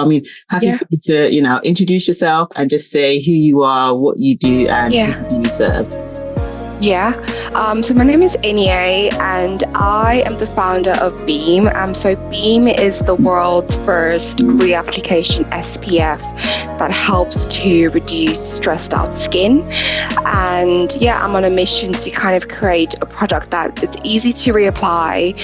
So, I mean, happy Yeah. for you to, introduce yourself and just say who you are, what you do, and Yeah. who you serve. Yeah. So my name is Eniye, and I am the founder of Beame. So Beame is the world's first reapplication SPF that helps to reduce stressed out skin. And yeah, I'm on a mission to kind of create a product that it's easy to reapply.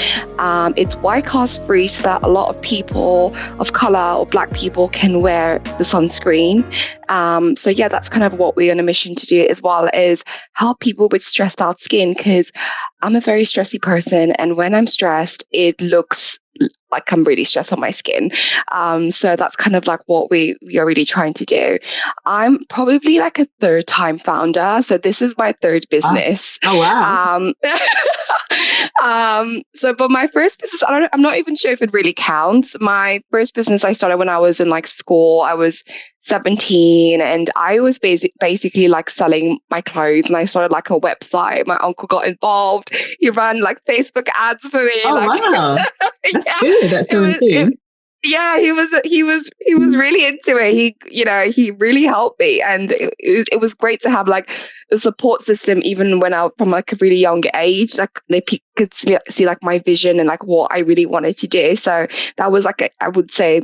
It's white cast free, so that a lot of people of color or Black people can wear the sunscreen. So yeah, that's kind of what we're on a mission to do, as well as help people with stressed out skin, because I'm a very stressy person, and when I'm stressed, it looks like I'm really stressed on my skin. So that's kind of like what we are really trying to do. I'm probably like a third time founder, so this is my third business. Oh wow. But my first business, I'm not even sure if it really counts. My first business I started when I was in like school. I was 17, and I was basically like selling my clothes, and I started like a website. My uncle got involved. He ran like Facebook ads for me. Oh wow. That's good. That's 17. Yeah, he was really into it. He really helped me, and it was great to have like a support system, even when I from like a really young age. Like they could see like my vision and like what I really wanted to do. So that was like I would say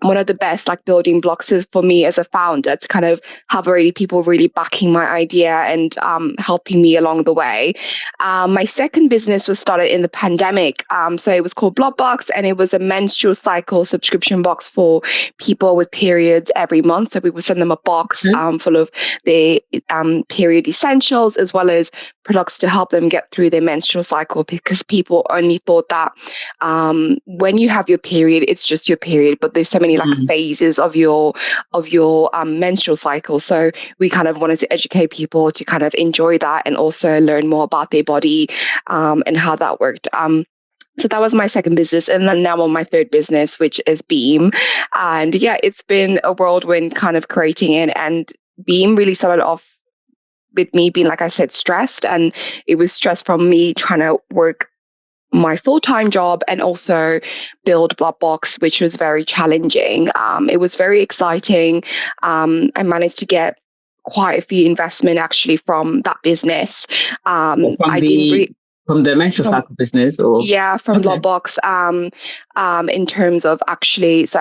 one of the best like building blocks is for me as a founder, to kind of have already people really backing my idea and helping me along the way. My second business was started in the pandemic. So it was called Blood Box, and it was a menstrual cycle subscription box for people with periods every month. So we would send them a box full of the period essentials, as well as products to help them get through their menstrual cycle, because people only thought that when you have your period, it's just your period, but there's so many like phases of your menstrual cycle. So we kind of wanted to educate people to kind of enjoy that, and also learn more about their body and how that worked. So that was my second business. And then now I'm on my third business, which is Beame. And yeah, it's been a whirlwind kind of creating it. And Beame really started off with me being, like I said, stressed. And it was stress from me trying to work my full-time job and also build Blood Box, which was very challenging. It was very exciting. I managed to get quite a few investment actually from that business. From the menstrual cycle business, or from Blood Box. In terms of actually, so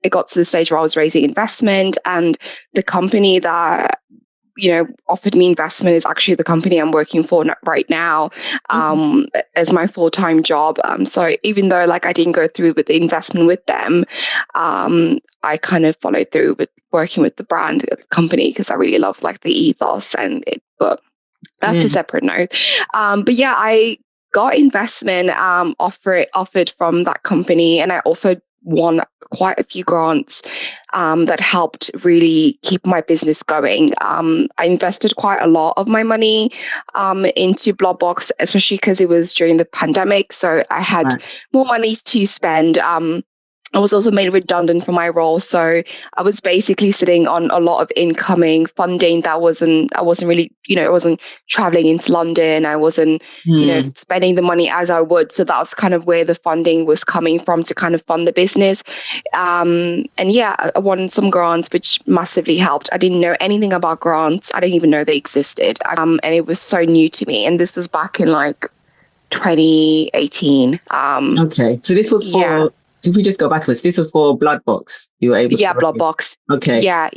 it got to the stage where I was raising investment, and the company that offered me investment is actually the company I'm working for right now, as my full-time job. So even though like I didn't go through with the investment with them, I kind of followed through with working with the brand company, because I really love like the ethos and it. But that's a separate note. But yeah, I got investment offered from that company, and I also won quite a few grants that helped really keep my business going. I invested quite a lot of my money into Blood Box, especially because it was during the pandemic. So I had more money to spend. I was also made redundant from my role. So I was basically sitting on a lot of incoming funding I wasn't really, I wasn't traveling into London. I wasn't, spending the money as I would. So that's kind of where the funding was coming from to kind of fund the business. And yeah, I won some grants, which massively helped. I didn't know anything about grants. I didn't even know they existed. And it was so new to me. And this was back in like 2018. Okay. So this was for... So if we just go backwards, this was for Blood Box. You were able to... Yeah, Blood Box. Okay. Yeah.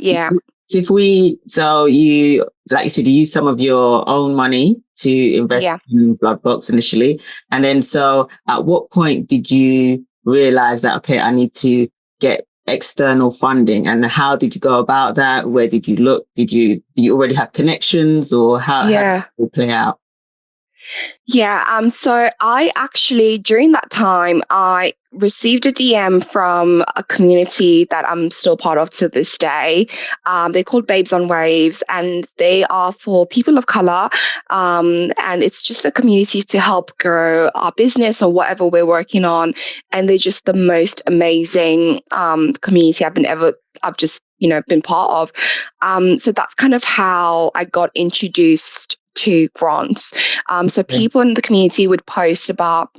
So you, like you said, you used some of your own money to invest in Blood Box initially. And then so at what point did you realize that, okay, I need to get external funding? And how did you go about that? Where did you look? Do you already have connections, or how did it play out? Yeah. So I actually, during that time, I received a DM from a community that I'm still part of to this day. They're called Babes on Waves, and they are for people of color. And it's just a community to help grow our business or whatever we're working on. And they're just the most amazing community I've just been part of. So that's kind of how I got introduced to grants. So people in the community would post about,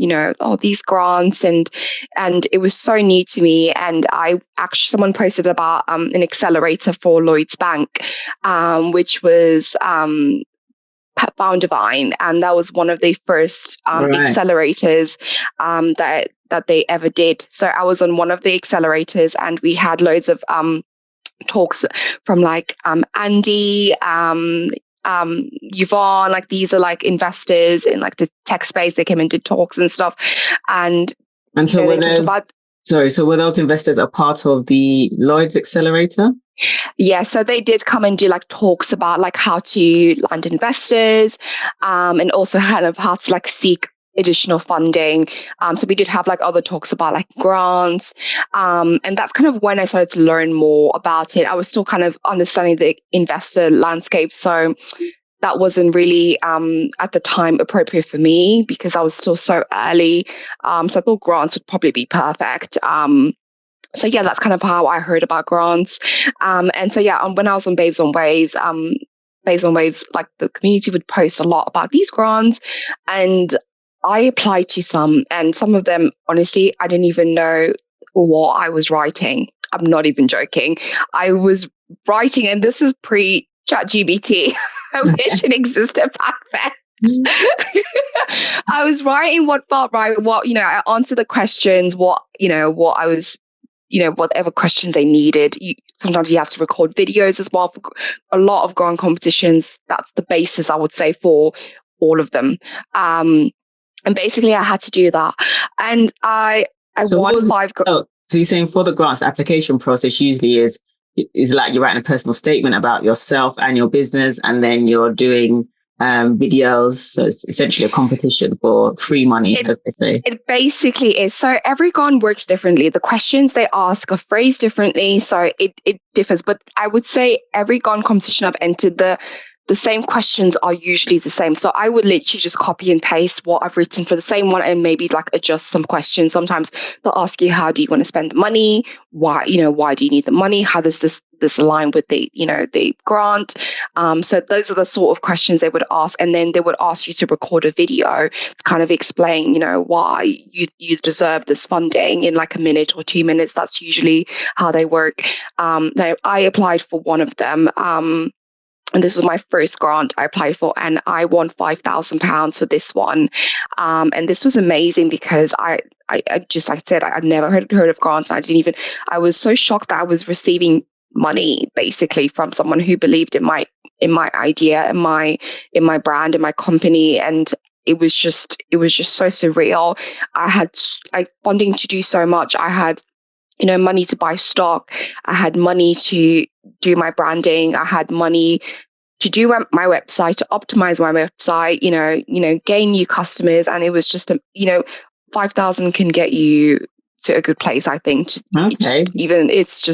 these grants, and it was so new to me. And someone posted about an accelerator for Lloyds Bank, which was Found Divine, and that was one of the first accelerators that they ever did. So I was on one of the accelerators, and we had loads of talks from like Andy, Yvonne, like these are like investors in like the tech space. They came and did talks and stuff, and so were those investors a part of the Lloyds Accelerator? Yeah, so they did come and do like talks about like how to land investors, and also kind of how to like seek additional funding. So we did have like other talks about like grants, and that's kind of when I started to learn more about it. I was still kind of understanding the investor landscape, so that wasn't really at the time appropriate for me because I was still so early. So I thought grants would probably be perfect. So yeah, that's kind of how I heard about grants. And so yeah, when I was on Babes on Waves, like the community would post a lot about these grants, and I applied to some, and some of them, honestly, I didn't even know what I was writing. I'm not even joking. I was writing, and this is pre-ChatGPT. I wish it existed back then. I was writing what felt right, I answered the questions, what I was, whatever questions they needed. Sometimes you have to record videos as well for a lot of grant competitions. That's the basis, I would say, for all of them. And basically I had to do that. And I won 5 grants. So you're saying for the grants, the application process usually is like you're writing a personal statement about yourself and your business, and then you're doing videos. So it's essentially a competition for free money, as they say. It basically is. So every grant works differently. The questions they ask are phrased differently. So it differs. But I would say every grant competition I've entered, the same questions are usually the same. So I would literally just copy and paste what I've written for the same one and maybe like adjust some questions. Sometimes they'll ask you, how do you want to spend the money? Why do you need the money? How does this align with the grant? So those are the sort of questions they would ask. And then they would ask you to record a video to kind of explain, why you deserve this funding in like a minute or 2 minutes. That's usually how they work. I applied for one of them. And this was my first grant I applied for, and I won £5,000 for this one. And this was amazing because I just, like I said, I'd never heard of grants. I was so shocked that I was receiving money basically from someone who believed in my idea, in my brand, in my company. And it was just so surreal. I had funding to do so much. I had money to buy stock. I had money to do my branding. I had money to do my website, to optimize my website, gain new customers. And it was just, 5,000 can get you to a good place, I think. Okay. It's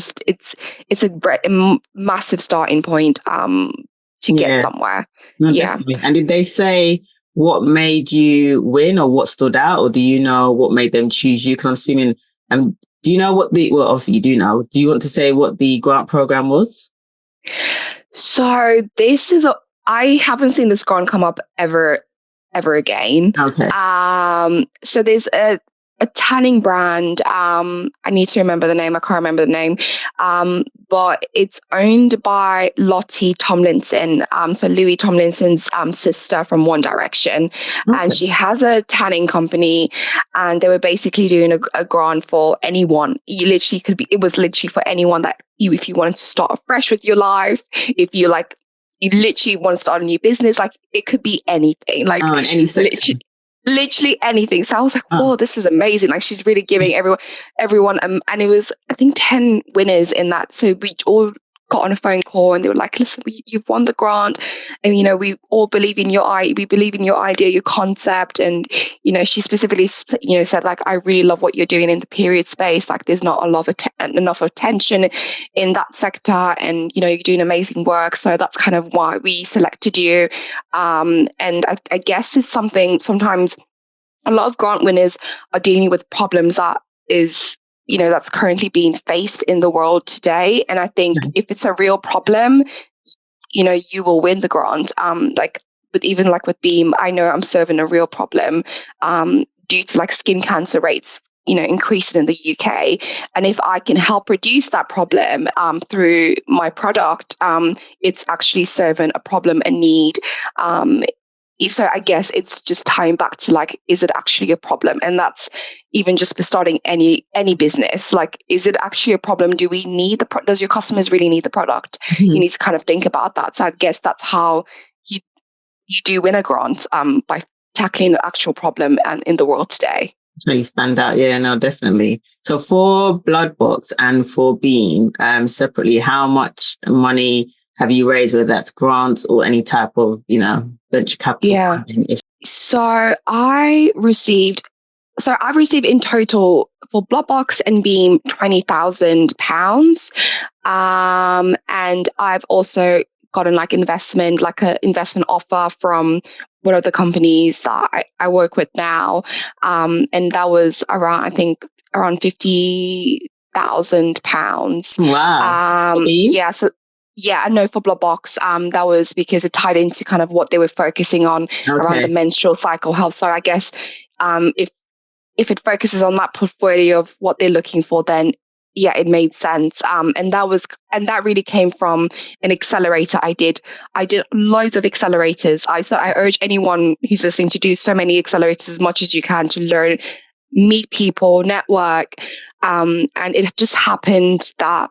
a massive starting point to get somewhere. No, definitely. And did they say what made you win or what stood out, or do you know what made them choose you? Because I'm assuming, do you know what obviously you do know. Do you want to say what the grant program was? So I haven't seen this grant come up ever again. Okay. So there's a tanning brand. I need to remember the name. I can't remember the name. But it's owned by Lottie Tomlinson. So Louis Tomlinson's sister from One Direction. Okay. And she has a tanning company, and they were basically doing a grant for anyone. It was literally for anyone that if you wanted to start afresh with your life, if you literally want to start a new business, like it could be anything, like in any sector. Literally anything. So I was like, "Oh, this is amazing!" Like she's really giving everyone. And it was, I think, 10 winners in that. So we all got on a phone call, and they were like, "Listen, you've won the grant, and we all believe in we believe in your idea, your concept." And she specifically said, like, "I really love what you're doing in the period space. Like, there's not enough attention in that sector, and you're doing amazing work. So that's kind of why we selected you." And I guess it's something. Sometimes a lot of grant winners are dealing with problems that is that's currently being faced in the world today. And I think if it's a real problem, you will win the grant. Like even like with Beame, I know I'm serving a real problem due to like skin cancer rates, increasing in the UK. And if I can help reduce that problem through my product, it's actually serving a problem, a need. So I guess it's just tying back to like, is it actually a problem? And that's even just for starting any business. Like, is it actually a problem? Do we need does your customers really need the product? You need to kind of think about that. So I guess that's how you do win a grant, by tackling the actual problem and in the world today. So you stand out. Yeah, no, definitely. So for Bloodbox and for Beame, separately, how much money have you raised, whether that's grants or any type of, venture capital funding? So I've received in total for Bloodbox and Beame £20,000. And I've also gotten like an investment offer from one of the companies that I work with now. And that was around £50,000. Wow. Yeah. So yeah, I know for Bloodbox, that was because it tied into kind of what they were focusing on around the menstrual cycle health. So I guess if it focuses on that portfolio of what they're looking for, then yeah, it made sense. And that really came from an accelerator I did. I did loads of accelerators. So I urge anyone who's listening to do so many accelerators as much as you can to learn, meet people, network. And it just happened that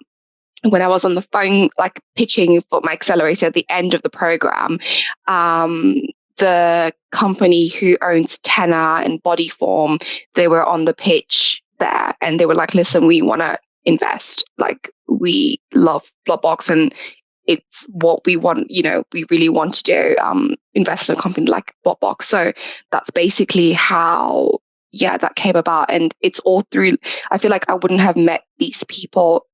when I was on the phone, like pitching for my accelerator at the end of the program, the company who owns Tenor and Bodyform, they were on the pitch there, and they were like, listen, we want to invest. Like, we love Bloodbox and it's what we want, we really want to do, invest in a company like Bloodbox. So that's basically how, that came about. And it's all through, I feel like I wouldn't have met these people.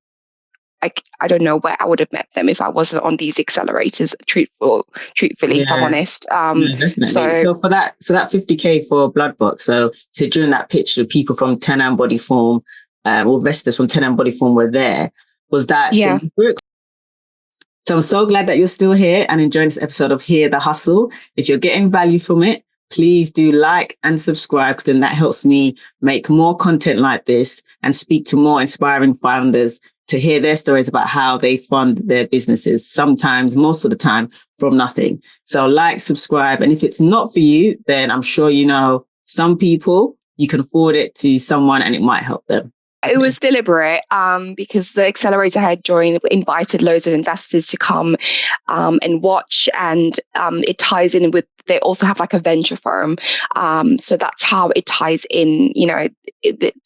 I don't know where I would have met them if I wasn't on these accelerators, truthfully, if I'm honest. Definitely. So for that 50K for Bloodbox, so during that pitch, the people from Tenor and Bodyform, or investors from Tenor and Bodyform were there. Was that? Yeah. So I'm so glad that you're still here and enjoying this episode of Hear the Hustle. If you're getting value from it, please do like and subscribe, because then that helps me make more content like this and speak to more inspiring founders to hear their stories about how they fund their businesses, sometimes, most of the time, from nothing. So like, subscribe. And if it's not for you, then I'm sure some people, you can forward it to someone and it might help them. It was deliberate because the accelerator I had joined invited loads of investors to come and watch, and it ties in with, they also have like a venture firm. So that's how it ties in,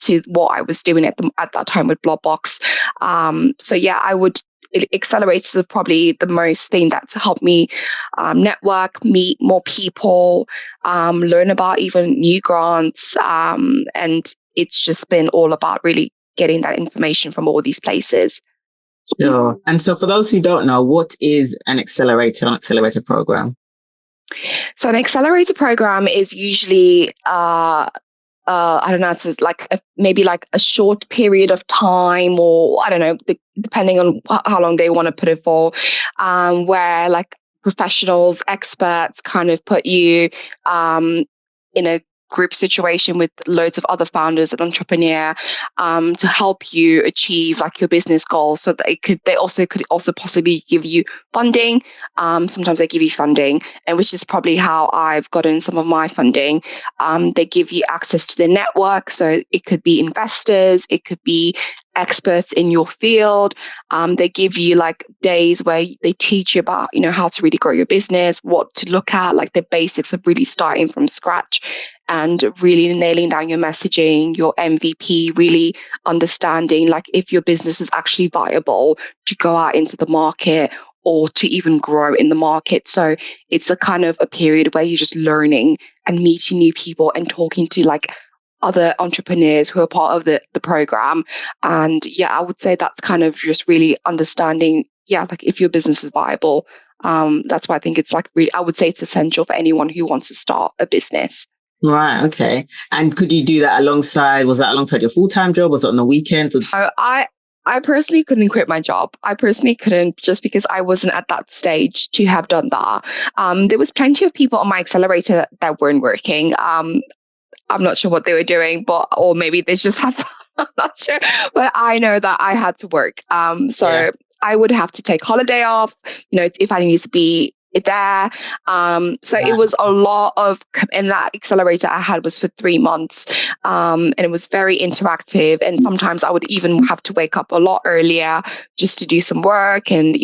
to what I was doing at that time with Bloodbox. So yeah, accelerators are probably the most thing that's helped me network, meet more people, learn about even new grants, and it's just been all about really getting that information from all these places. Sure. And so for those who don't know, what is an accelerator program? So an accelerator program is usually, I don't know, it's like maybe like a short period of time, or I don't know, depending on how long they want to put it for, where like professionals, experts kind of put you in a group situation with loads of other founders and entrepreneurs to help you achieve like your business goals. So they could also possibly give you funding. Sometimes they give you funding, and which is probably how I've gotten some of my funding. They give you access to the network. So it could be investors, it could be experts in your field. They give you like days where they teach you about, how to really grow your business, what to look at, like the basics of really starting from scratch and really nailing down your messaging, your MVP, really understanding like if your business is actually viable to go out into the market or to even grow in the market. So it's a kind of a period where you're just learning and meeting new people and talking to like other entrepreneurs who are part of the program. And yeah, I would say that's kind of just really understanding, like if your business is viable. That's why I think it's like really, I would say it's essential for anyone who wants to start a business. Right. Okay. And could you do that was that alongside your full-time job? Was it on the weekends? So I personally couldn't quit my job. I personally couldn't, just because I wasn't at that stage to have done that. There was plenty of people on my accelerator that weren't working. I'm not sure what they were doing, or maybe they just had fun. I'm not sure. But I know that I had to work. So I would have to take holiday off, if I need to be there. So it was a lot of, and that accelerator I had was for 3 months. And it was very interactive. And sometimes I would even have to wake up a lot earlier just to do some work and,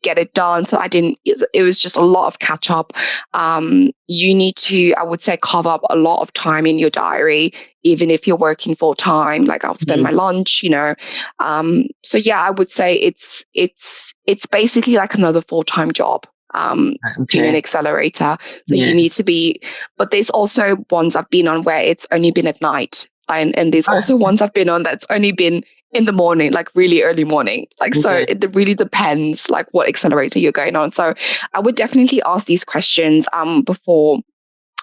get it done. So it was just a lot of catch up. You need to, I would say, carve up a lot of time in your diary, even if you're working full time. Like I'll spend my lunch, So yeah, I would say it's basically like another full-time job. Doing an accelerator. So you need to be, but there's also ones I've been on where it's only been at night. And there's also ones I've been on that's only been in the morning, like really early morning. So it really depends like what accelerator you're going on. So I would definitely ask these questions before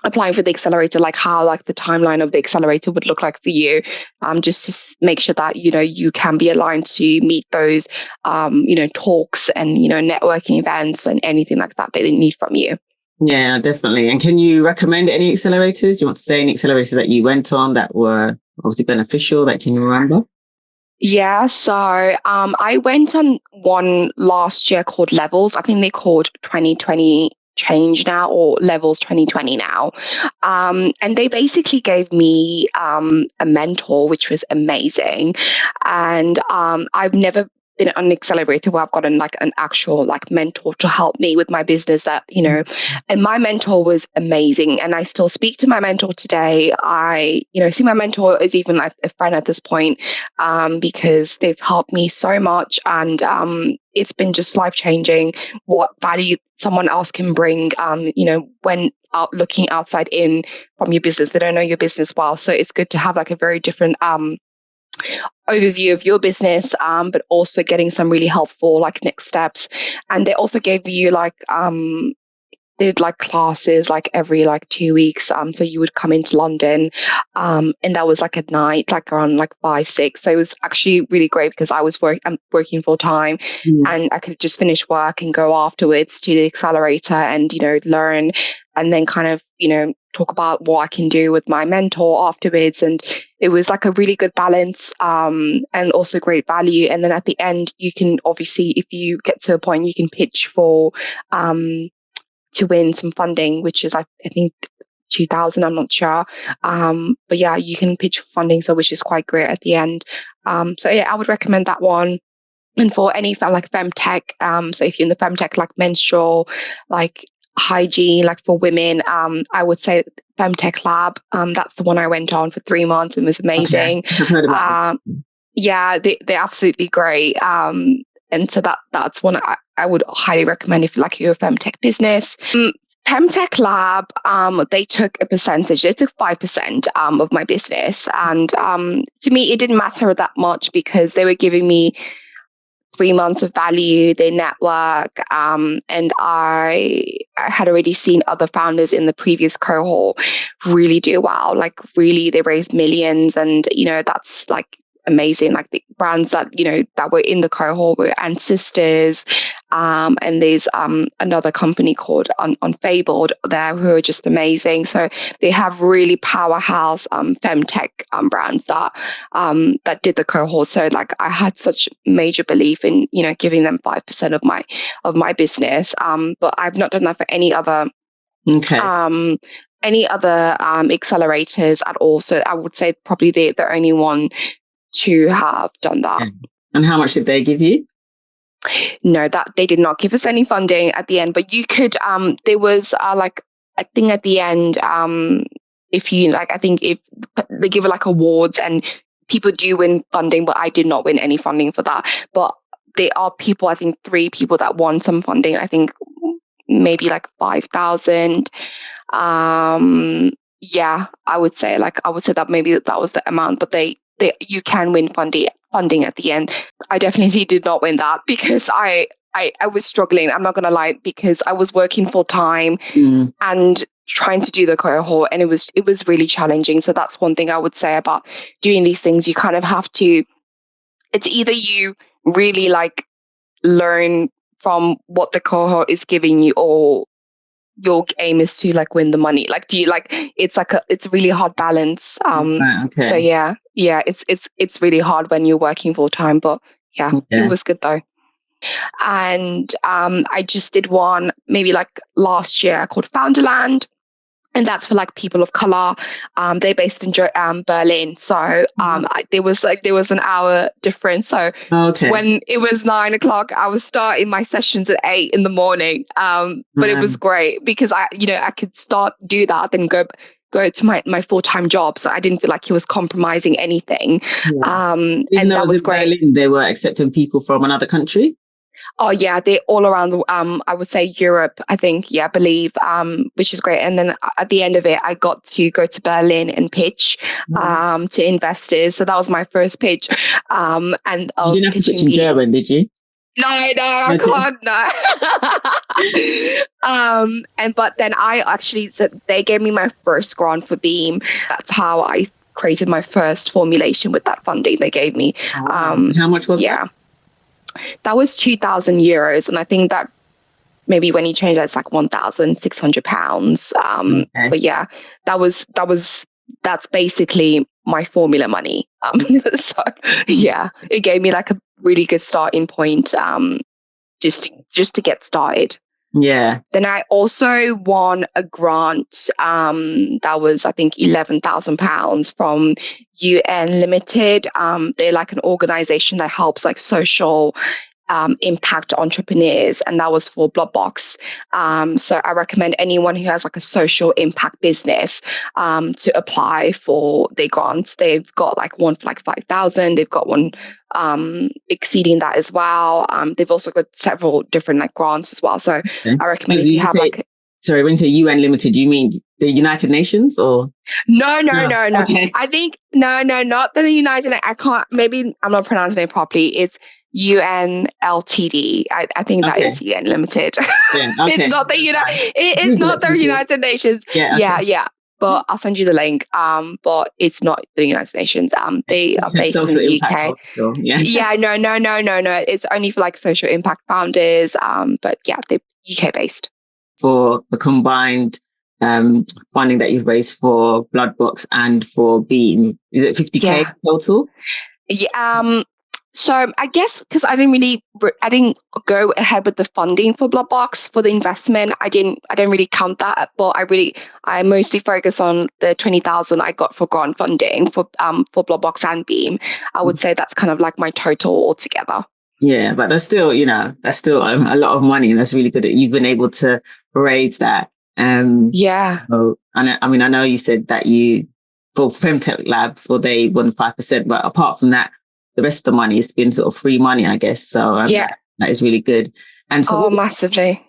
applying for the accelerator, like how like the timeline of the accelerator would look like for you, just to make sure that you can be aligned to meet those talks and networking events and anything like that they need from you. Yeah, definitely. And can you recommend any accelerators? Do you want to say any accelerators that you went on that were obviously beneficial that you can remember? Yeah, so I went on one last year called Levels. I think they called 2020 Change now, or Levels 2020 now. And they basically gave me a mentor, which was amazing. And I've never been on an accelerator where I've gotten like an actual like mentor to help me with my business that, and my mentor was amazing. And I still speak to my mentor today. I, see my mentor is even like a friend at this point, because they've helped me so much. And it's been just life-changing what value someone else can bring, when out looking outside in from your business. They don't know your business well. So it's good to have like a very different overview of your business, but also getting some really helpful like next steps. And they also gave you like they did like classes like every like 2 weeks. So you would come into London, and that was like at night, like around like 5-6. So it was actually really great because I'm working full time, and I could just finish work and go afterwards to the accelerator and learn, and then kind of talk about what I can do with my mentor afterwards. And it was like a really good balance, and also great value. And then at the end, you can obviously, if you get to a point, you can pitch for to win some funding, which is I think 2,000, I'm not sure. But yeah, you can pitch for funding, so which is quite great at the end. So yeah, I would recommend that one. And for any like femtech, so if you're in the femtech, like menstrual, like hygiene, like for women, I would say Femtech Lab. That's the one I went on for 3 months and was amazing. Okay. I've heard about them. Yeah, they're absolutely great. And so that's one I would highly recommend if you're a femtech business. Femtech Lab, they took a percentage. They took 5% of my business, and to me, it didn't matter that much because they were giving me 3 months of value, their network, and I had already seen other founders in the previous cohort really do well. Like really, they raised millions, and that's like amazing. Like the brands that that were in the cohort were Sisters, and there's another company called Unfabled there who are just amazing. So they have really powerhouse femtech brands that did the cohort. So like I had such major belief in giving them 5% of my business. But I've not done that for any other accelerators at all. So I would say probably the only one to have done that. And how much did they give you? No, that they did not give us any funding at the end, but you could there was like I think at the end, if you like, I think if they give like awards and people do win funding, but I did not win any funding for that. But there are people, I think 3 people that won some funding, I think maybe like 5,000. Yeah, I would say that maybe that was the amount, but you can win funding at the end. I definitely did not win that because I was struggling. I'm not going to lie, because I was working full time and trying to do the cohort, and it was really challenging. So that's one thing I would say about doing these things. You kind of have to it's either you really like learn from what the cohort is giving you, or your aim is to like win the money. Like, do you like, it's a really hard balance. Okay. So yeah, it's really hard when you're working full time, but yeah, it was good though. And I just did one maybe like last year called Founderland. And that's for like people of color. They're based in Berlin, so there was an hour difference. So when it was 9 o'clock, I was starting my sessions at 8 in the morning. But it was great because I could do that, then go to my full-time job. So I didn't feel like he was compromising anything. Even and though that was great. Berlin, they were accepting people from another country. Oh yeah, they're all around the I would say Europe, I think, I believe, which is great. And then at the end of it, I got to go to Berlin and pitch to investors. So that was my first pitch. And you didn't have to pitch in German, did you? No, I can't. But then they gave me my first grant for Beame. That's how I created my first formulation with that funding they gave me. How much was that? That was €2,000, and I think that maybe when you change that, it's like £1,600. But yeah, that's basically my formula money. So yeah, it gave me like a really good starting point, just to get started. Yeah. Then I also won a grant that was, I think, £11,000 from UN Limited. They're like an organization that helps like social impact entrepreneurs, and that was for Bloodbox. So I recommend anyone who has like a social impact business to apply for their grants. They've got like one for like 5,000. They've got one exceeding that as well. They've also got several different like grants as well. So I recommend if you have Sorry, when you say UN Limited, do you mean the United Nations or? No. Okay. I think no, not the United. I can't. Maybe I'm not pronouncing it properly. It's UN Ltd. I think that is UN Limited. Yeah, okay. It's not the it's not the United Nations. Yeah. But I'll send you the link. But it's not the United Nations. They are based in the UK. Yeah. No. It's only for like social impact founders. But yeah, they're UK based. For the combined funding that you've raised for Bloodbox and for Beame, is it 50K total? Yeah. So I guess because I didn't go ahead with the funding for Bloodbox for the investment. I didn't really count that, but I mostly focus on the 20,000 I got for grant funding for Bloodbox and Beame. I would say that's kind of like my total altogether. Yeah, but that's still a lot of money, and that's really good that you've been able to raise that. Yeah. So, I mean, I know you said that for Femtech Labs, they won 5%, but apart from that, the rest of the money has been sort of free money, I guess. So that is really good. And so, massively.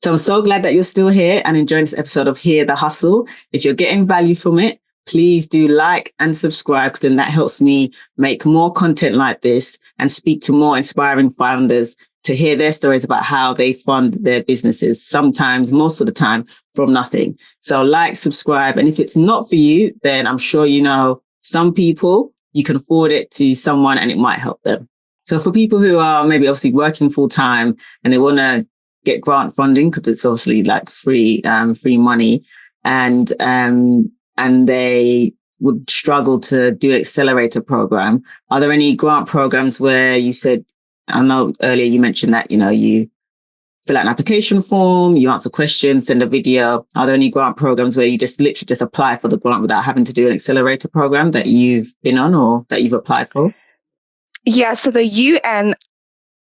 So I'm so glad that you're still here and enjoying this episode of Hear the Hustle. If you're getting value from it, please do like and subscribe, because then that helps me make more content like this and speak to more inspiring founders to hear their stories about how they fund their businesses, sometimes, most of the time, from nothing. So like, subscribe. And if it's not for you, then I'm sure some people, you can forward it to someone and it might help them. So for people who are maybe obviously working full time and they want to get grant funding, because it's obviously like free money, and they would struggle to do an accelerator program, are there any grant programs where you said, I know earlier you mentioned that, you fill out an application form, you answer questions, send a video. Are there any grant programs where you just literally just apply for the grant without having to do an accelerator program that you've been on or that you've applied for? Yeah, so the UN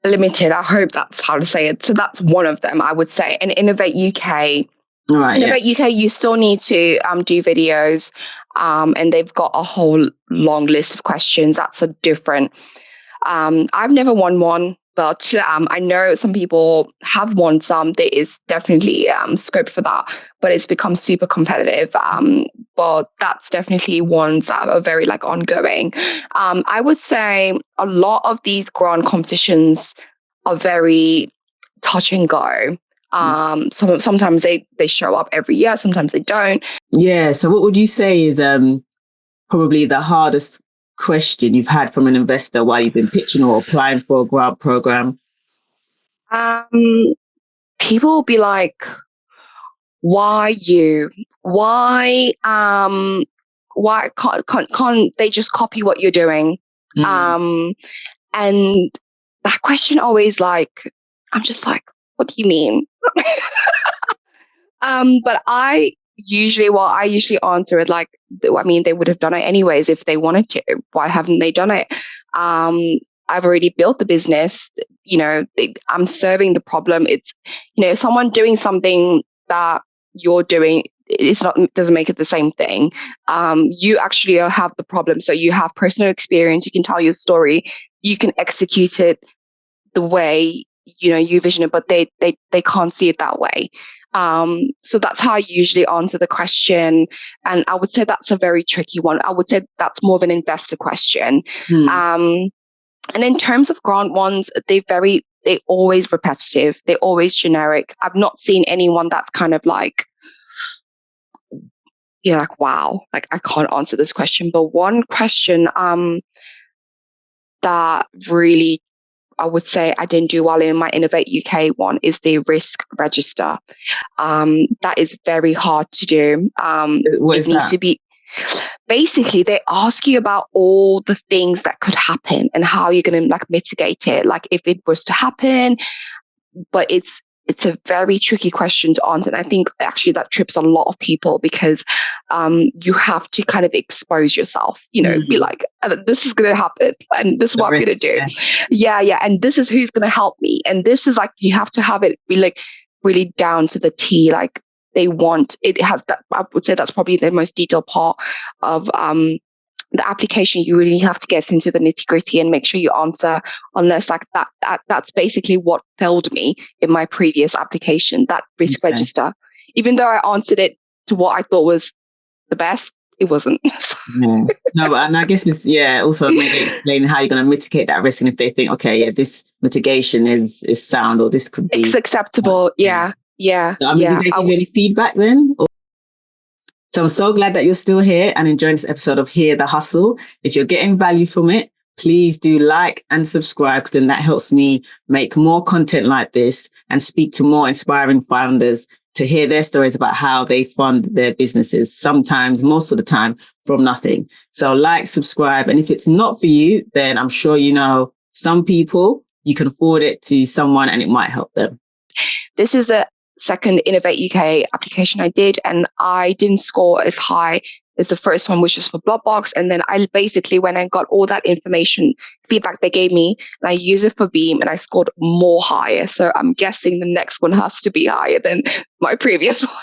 Limited, I hope that's how to say it. So that's one of them, I would say. And Innovate UK. Right, UK, you still need to do videos, and they've got a whole long list of questions. That's a different. I've never won one, but I know some people have won some. There is definitely scope for that, but it's become super competitive. But that's definitely ones that are very like ongoing. I would say a lot of these grant competitions are very touch and go. Sometimes they show up every year, sometimes they don't. Yeah. So what would you say is probably the hardest question you've had from an investor while you've been pitching or applying for a grant program? People will be like, why you? Why can't they just copy what you're doing? And that question always like, I'm just like, what do you mean? But I usually answer it like, I mean, they would have done it anyways if they wanted to. Why haven't they done it? I've already built the business. I'm serving the problem. It's, someone doing something that you're doing, doesn't make it the same thing. You actually have the problem. So you have personal experience. You can tell your story. You can execute it the way, you vision it, but they can't see it that way. So that's how I usually answer the question. And I would say that's a very tricky one. I would say that's more of an investor question. And in terms of grant ones, they always repetitive. They're always generic. I've not seen anyone that's kind of like, you're like, wow, like I can't answer this question. But one question that really, I would say I didn't do well in my Innovate UK one is the risk register. That is very hard to do. What needs to be, basically they ask you about all the things that could happen and how you're going to like mitigate it. Like if it was to happen, but it's a very tricky question to answer. And I think actually that trips a lot of people because you have to kind of expose yourself, be like, this is going to happen and this is what I'm going to do. Yeah. And this is who's going to help me. And this is like, you have to have it be like really down to the T. Like they want, it has that, I would say that's probably the most detailed part of the application. You really have to get into the nitty-gritty and make sure you answer, unless like that's basically what failed me in my previous application, that risk register. Even though I answered it to what I thought was the best, it wasn't. No, and I guess it's also maybe explaining how you're going to mitigate that risk, and if they think, okay, this mitigation is sound, or this could be it's acceptable. Yeah. Did they give you any feedback then? So I'm so glad that you're still here and enjoying this episode of Hear the Hustle. If you're getting value from it, please do like and subscribe, because then that helps me make more content like this and speak to more inspiring founders to hear their stories about how they fund their businesses, sometimes, most of the time, from nothing. So like, subscribe. And if it's not for you, then I'm sure some people, you can forward it to someone and it might help them. This is the second Innovate UK application I did, and I didn't score as high as the first one, which was for Blockbox. And then I basically went and got all that information, feedback they gave me, and I used it for Beame, and I scored more higher. So I'm guessing the next one has to be higher than my previous one.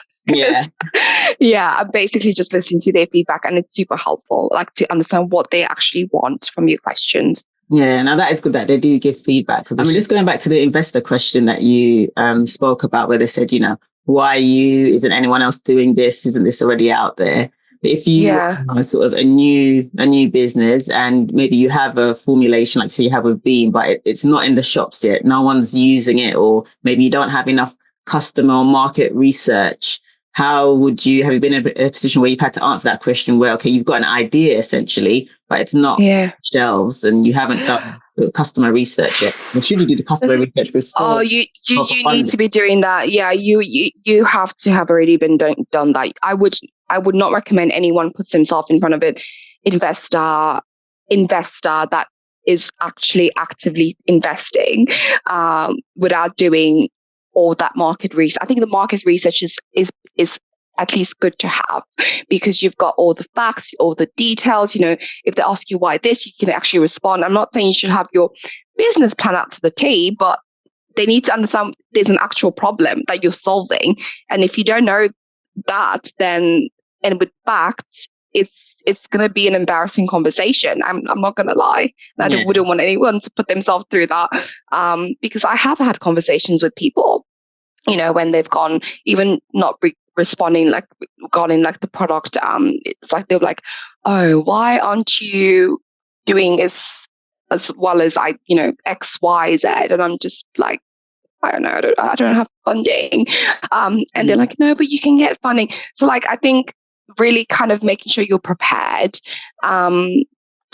I'm basically just listening to their feedback, and it's super helpful, like to understand what they actually want from your questions. Yeah, now that is good that they do give feedback. I mean, just going back to the investor question that you spoke about, where they said, why you? Isn't anyone else doing this? Isn't this already out there? But if you are sort of a new business, and maybe you have a formulation like you have with Beame, but it's not in the shops yet, no one's using it, or maybe you don't have enough customer or market research, have you been in a position where you've had to answer that question where, okay, you've got an idea essentially, but it's not shelves and you haven't done the customer research yet? Or should you do the customer research before? You need to be doing that. Yeah, you have to have already been done that. I would not recommend anyone puts himself in front of an investor that is actually actively investing without doing all that market research. I think the market research is at least good to have, because you've got all the facts, all the details. If they ask you why this, you can actually respond. I'm not saying you should have your business plan out to the T, but they need to understand there's an actual problem that you're solving. And if you don't know that, then, and with facts, it's going to be an embarrassing conversation. I'm not going to lie. I wouldn't want anyone to put themselves through that, because I have had conversations with people, when they've gone, even not responding, like gone in like the product. It's like they're like, oh, why aren't you doing as well as X, Y, Z? And I'm just like, I don't know, I don't have funding. And they're like, no, but you can get funding. So like, I think really kind of making sure you're prepared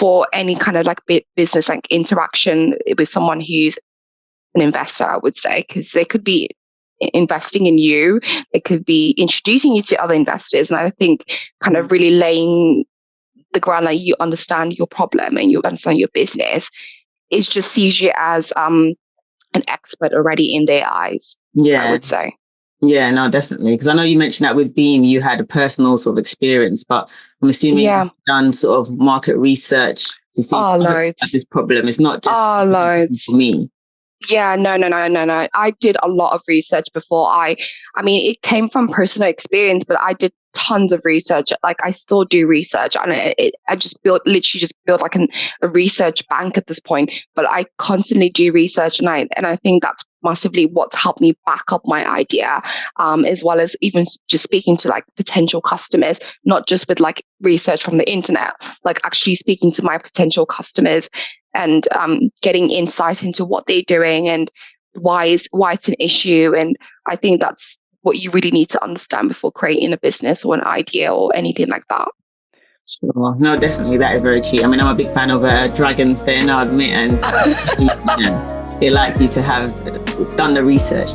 for any kind of like business like interaction with someone who's an investor, I would say, because they could be investing in you, they could be introducing you to other investors. And I think kind of really laying the ground that you understand your problem and you understand your business is just sees you as an expert already in their eyes, I would say. Yeah, no, definitely. Because I know you mentioned that with Beame, you had a personal sort of experience, but I'm assuming you've done sort of market research to see this problem. It's not just loads for me. Yeah, no. I did a lot of research before. I mean, it came from personal experience, but I did tons of research. Like I still do research, and I just literally built like a research bank at this point. But I constantly do research, and I think that's massively what's helped me back up my idea, as well as even just speaking to like potential customers, not just with like research from the internet, like actually speaking to my potential customers and getting insight into what they're doing and why it's an issue. And I think that's what you really need to understand before creating a business or an idea or anything like that. Sure. No, definitely. That is very key. I mean, I'm a big fan of dragons then, I admit, and they like you to have done the research.